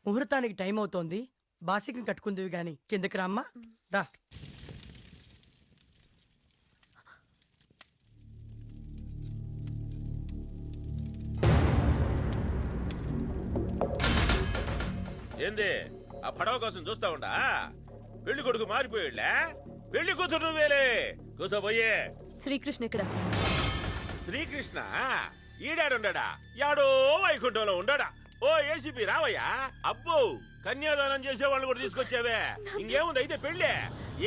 ముహూర్తానికి టైం అవుతోంది. బాసికం కట్టుకుందివి గాని కిందకి రామ్మా. దా. ఏంది ఆ పడవ కోసం చూస్తా ఉండా? పెళ్లి కొడుకు మారిపోయాడులే. పెళ్లి కూతురు నువ్వేలే. కూసోబోయే. శ్రీకృష్ణ ఇక్కడ. శ్రీకృష్ణ ఈడాడుండా? యాడో వైకుంఠంలో ఉండడా? ఓ ఏసీపీ రావయ్యా. అబ్బో కన్యాదానం చేసేవాళ్ళు కూడా తీసుకొచ్చావే. ఇంకేముంది అయితే పెళ్ళే.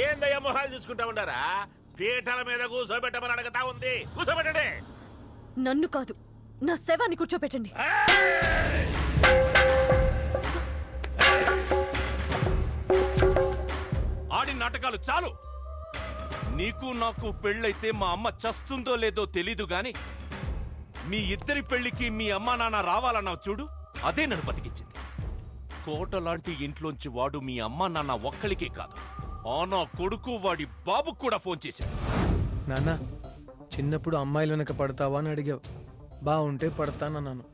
ఏందయ్యా మొహాలు చూసుకుంటా ఉండారా? పీటల మీద కూర్చోబెట్టమని అడగతా ఉంది. కూర్చోబెట్టండి. నన్ను కాదు, నా శవాన్ని కూర్చోబెట్టండి. ఆడిన నాటకాలు చాలు. నీకు నాకు పెళ్ళైతే మా అమ్మ చస్తుందో లేదో తెలీదు గాని మీ ఇద్దరి పెళ్లికి మీ అమ్మా నాన్న రావాలన్నావు చూడు, అదే నన్ను బతికించింది. కోట లాంటి ఇంట్లోంచి వాడు మీ అమ్మా నాన్న ఒక్కడికే కాదు, ఆ నా కొడుకు వాడి బాబుకు కూడా ఫోన్ చేశాడు. నాన్న, చిన్నప్పుడు అమ్మాయిలు వెనక పడతావా అని అడిగావు. బాగుంటే పడతానన్నాను.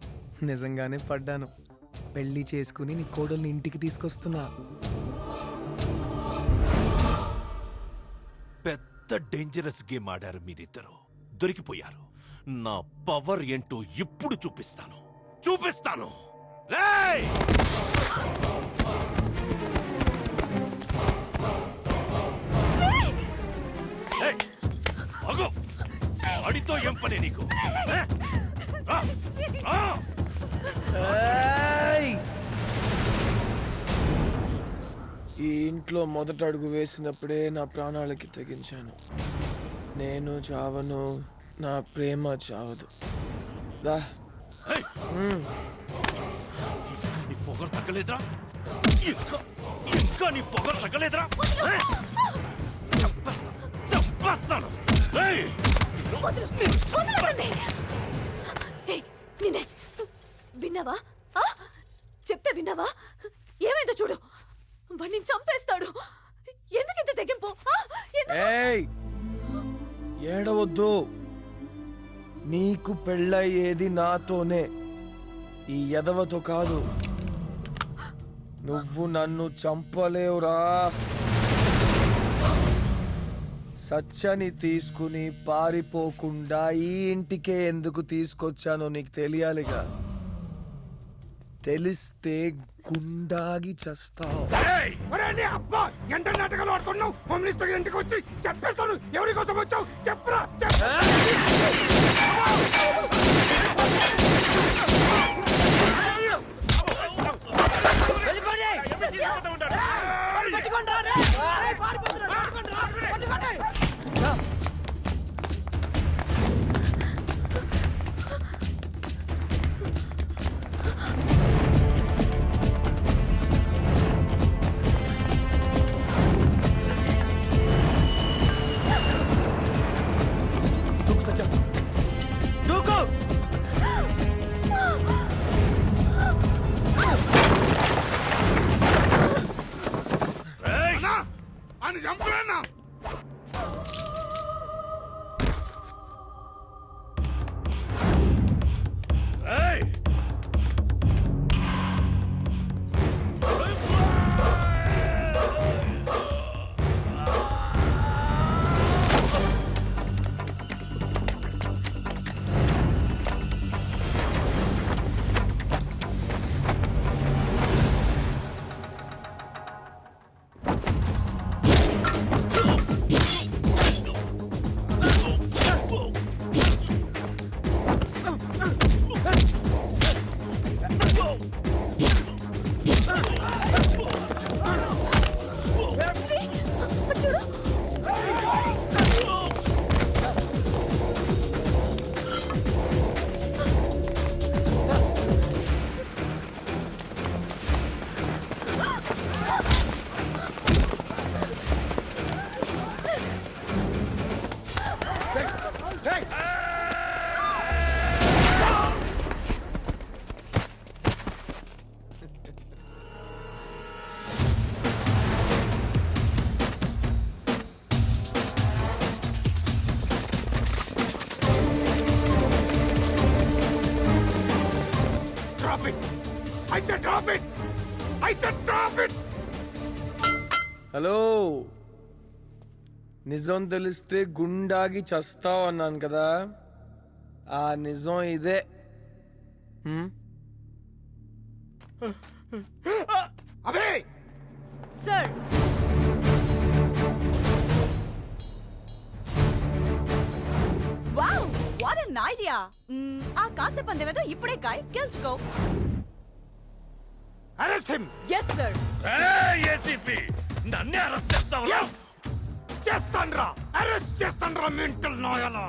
నిజంగానే పడ్డాను. పెళ్లి చేసుకుని నీ కోడల్ని ఇంటికి తీసుకొస్తున్నా. పెద్ద డేంజరస్ గేమ్ ఆడారు మీరిద్దరు. దొరికిపోయారు. నా పవర్ ఏంటో ఇప్పుడు చూపిస్తాను. రేయ్! ఏయ్! ఆగు! అడితో ఏం పని నీకు? ఈ ఇంట్లో మొదట అడుగు వేసినప్పుడే నా ప్రాణాలకి తెగించాను. నేను చావను, నా ప్రేమ చావదు. దా. ఇంకా నీ పొగరు తగ్గలేదురా? ఇంకా నీ పొగరు తగ్గలేదురా? చంపేస్తాను. విన్నావా? చెప్తే విన్నావా? ఏమైందో చూడు. వాడిని చంపేస్తాడు. ఎందుకింత తెగింపు? ఏడవద్దు. నీకు పెళ్ళయ్యేది నాతోనే, ఈ ఎదవతో కాదు. నువ్వు నన్ను చంపలేవురా. సత్యని తీసుకుని పారిపోకుండా ఈ ఇంటికే ఎందుకు తీసుకొచ్చానో నీకు తెలియాలిగా. తెలిస్తే గుండాగి చస్తావు. ఎంత నాటకాలు ఆడుకున్నావు? హోమ్ మినిస్టర్ ఇంటికి వచ్చి చెప్పేస్తాను. ఎవరి కోసం వచ్చావు చెప్పరా? అని చంపలేనా? I said drop it! I said drop it. Hello, నిజం తెలిస్తే గుండాగి చస్తావు అన్నాను కదా, ఆ నిజం ఇదే. హ్మ్? అబే sir wow what an idea. ఆ కాసే పందెమేదో ఇప్పుడే కాయ్ గెలుచుకో. Arrest him. Yes sir. ACP నన్నే అరెస్ట్ చేస్తావు? yes చేస్తాన్రా, అరెస్ట్ చేస్తాన్రా మెంటల్ నాయలా.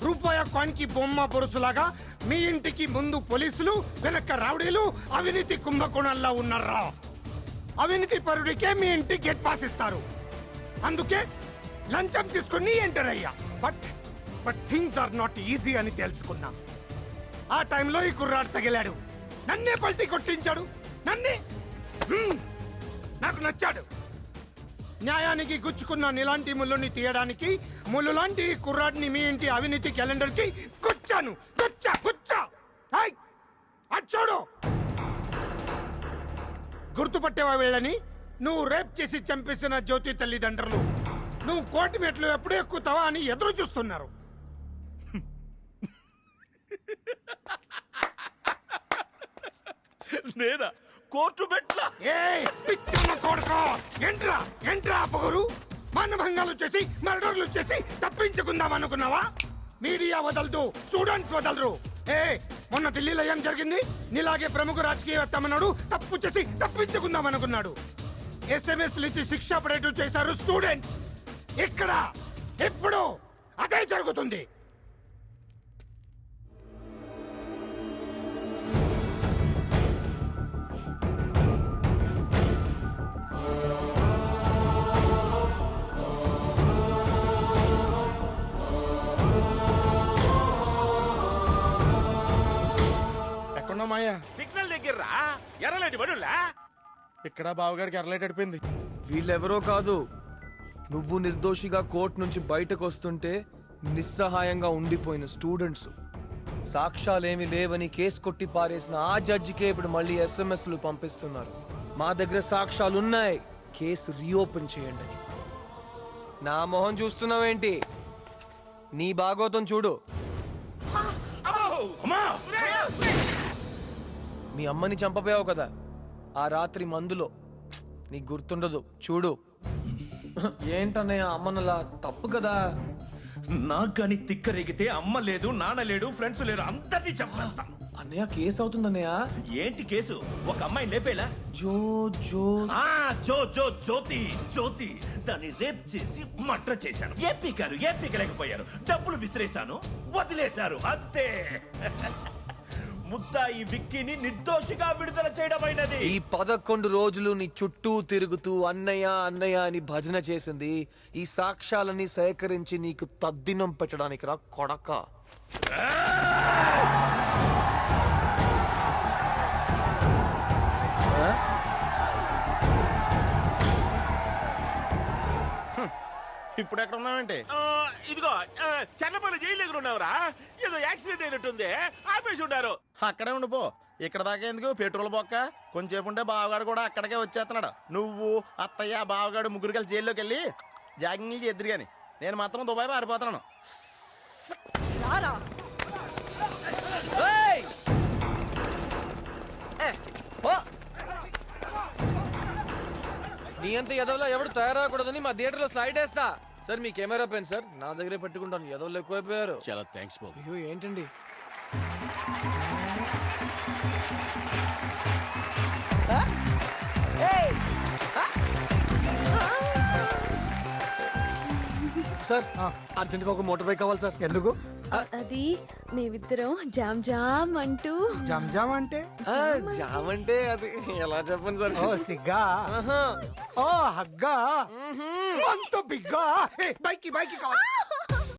రూపాయ కాయిన్ కి బొమ్మ బొరుసులాగా మీ ఇంటికి ముందు పోలీసులు, వెనక రౌడీలు, అవినీతి కుంభకోణాల్లో ఉన్నారా. అవినీతి పరుడికే మీ ఇంటి గేట్ పాస్ ఇస్తారు. అందుకే లంచం తీసుకుని ఎంటర్ అయ్యా. But things are not easy అని తెలుసుకున్నా. ఆ టైంలో ఈ కుర్రాడు తగిలాడు, నన్నే పల్టీ కొట్టించాడు. నన్నే నాకు నచ్చాడు. న్యాయానికి గుచ్చుకున్న నీలాంటి ముళ్ళుని తీయడానికి ముళ్ళు లాంటి కుర్రాడిని మీ ఇంటి అవినీతి క్యాలెండర్ కి గుచ్చాను. గుచ్చా అచ్చోడు. గుర్తుపట్టేవా వీళ్ళని? నువ్వు రేప్ చేసి చంపేసిన జ్యోతి తల్లిదండ్రులు. నువ్వు కోటి మెట్లు ఎప్పుడు ఎక్కుతావా అని ఎదురు చూస్తున్నారు. నేనా కోర్టు మెట్ల? ఏయ్ పిచ్చన్న కొడుకో, ఎంట్రా పొగరు. మానభంగాలు చేసి మర్డర్లు చేసి తప్పించుకుందాం అనుకున్నావా? మీడియా వదలదు, స్టూడెంట్స్ వదలరు. మొన్న ఢిల్లీలో ఏం జరిగింది? నీలాగే ప్రముఖ రాజకీయవేత్త అన్నాడు తప్పు చేసి తప్పించుకుందాం అనుకున్నాడు. ఎస్ఎంఎస్లు ఇచ్చి శిక్ష పడేట్టు చేశారు స్టూడెంట్స్. ఇక్కడ ఎప్పుడు అదే జరుగుతుంది. మాయా సిగ్నల్ దగ్గర ఎర్రలేటి బడులా. ఇక్కడ బావగారికి ఎర్రలైట్. వీళ్ళెవరో కాదు, నువ్వు నిర్దోషిగా కోర్టు నుంచి బయటకు వస్తుంటే నిస్సహాయంగా ఉండిపోయిన స్టూడెంట్స్. సాక్ష్యాలేమి లేవని కేసు కొట్టి పారేసిన ఆ జడ్జికే ఇప్పుడు మళ్ళీ ఎస్ఎంఎస్లు పంపిస్తున్నారు. మా దగ్గర సాక్ష్యాలున్నాయి, కేసు రీఓపెన్ చేయండి అని. నా మొహం చూస్తున్నావేంటి? నీ భాగోతం చూడు. మీ అమ్మని చంపపోయావు కదా ఆ రాత్రి మందులో, నీకు గుర్తుండదు చూడు. ఏంటన్నయ్య అమ్మనలా? తప్పు కదా. నాకు కానీ తిక్కరేగితే అమ్మ లేదు, నాన్న లేడు, ఫ్రెండ్స్ లేరు, అందరినీ చంపేస్తా. అన్నయ్య కేసు అవుతుందన్నయ్య. ఏంటి కేసు? ఒక అమ్మాయి లేపేలా? జో జో జ్యోతి దాన్ని రేప్ చేసి మర్డర్ చేశాను. ఏ పీకలేకపోయారు. డబ్బులు విసిరేశాను, వదిలేశారు, అంతే. ముద్దాయి విక్కీని నిర్దోషిగా విడుదల చేయడమైనది. ఈ 11 రోజులు నీ చుట్టూ తిరుగుతూ అన్నయ్య అన్నయ్య అని భజన చేసింది ఈ సాక్ష్యాలని సేకరించి నీకు తద్దినం పెట్టడానికి రా కొడక. ఇప్పుడు ఎక్కడ ఉన్నావేంటి? ఇదిగో చెన్నపల్లి జైలు దగ్గర ఉన్నావురా. ఏదో యాక్సిడెంట్ అయినట్టుంది, ఆపేసి ఉంటారు. అక్కడే ఉండిపో. ఇక్కడ దాకా ఎందుకు పెట్రోల్ బొక్క? కొంచెంసేపు ఉంటే బావగాడు కూడా అక్కడికే వచ్చేస్తున్నాడు. నువ్వు అత్తయ్య బావగాడు ముగ్గురు కలిసి జైల్లోకి వెళ్ళి జాగింగ్లు చేద్దరు గాని నేను మాత్రం దుబాయ్ పారిపోతున్నాను. నీ అంత ఎదవలా ఎవడు తయారవకూడదని మా థియేటర్లో స్లైడ్ వేస్తా. సార్ మీ కెమెరా పెన్ సార్, నా దగ్గరే పెట్టుకుంటాను. ఎదవలు ఎక్కువైపోయారు. చాలా థ్యాంక్స్ బాబు. అయ్యో ఏంటండి? సార్ అర్జెంట్గా ఒక మోటార్ బైక్ కావాలి సార్. ఎందుకు? అది మేమిద్దరం జామ్ జామ్ అంటూ. జంజామ్ అంటే? జామ్ అంటే అది ఎలా చెప్పండి సార్? ఓ సిగ్గా, ఓ హగ్గా, అంత బిగ్గా. బైకి కావాలి.